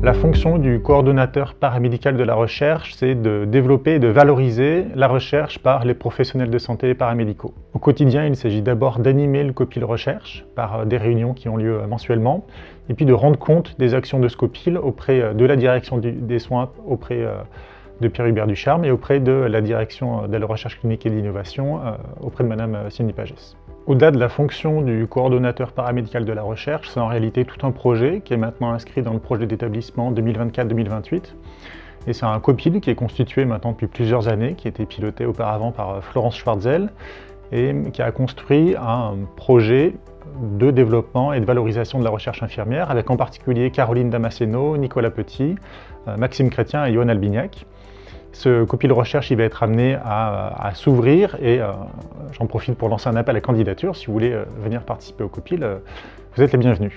La fonction du coordonnateur paramédical de la recherche, c'est de développer et de valoriser la recherche par les professionnels de santé et paramédicaux. Au quotidien, il s'agit d'abord d'animer le Scopil Recherche par des réunions qui ont lieu mensuellement, et puis de rendre compte des actions de Scopil auprès de la direction des soins, auprès de Pierre-Hubert Ducharme et auprès de la direction de la recherche clinique et de l'innovation, auprès de Madame Cindy Pagès. Au-delà de la fonction du coordonnateur paramédical de la recherche, c'est en réalité tout un projet qui est maintenant inscrit dans le projet d'établissement 2024-2028. Et c'est un COPIL qui est constitué maintenant depuis plusieurs années, qui a été piloté auparavant par Florence Schwartzel et qui a construit un projet de développement et de valorisation de la recherche infirmière, avec en particulier Caroline Damasceno, Nicolas Petit, Maxime Chrétien et Johan Albignac. Ce COPIL Recherche il va être amené à s'ouvrir et j'en profite pour lancer un appel à candidature. Si vous voulez venir participer au COPIL, vous êtes les bienvenus.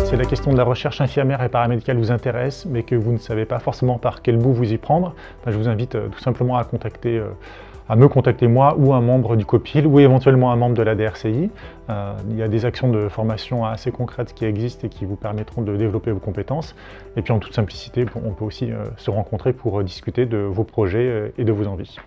Si la question de la recherche infirmière et paramédicale vous intéresse, mais que vous ne savez pas forcément par quel bout vous y prendre, je vous invite tout simplement à me contacter moi ou un membre du COPIL ou éventuellement un membre de la DRCI. Il y a des actions de formation assez concrètes qui existent et qui vous permettront de développer vos compétences. Et puis en toute simplicité, on peut aussi se rencontrer pour discuter de vos projets et de vos envies.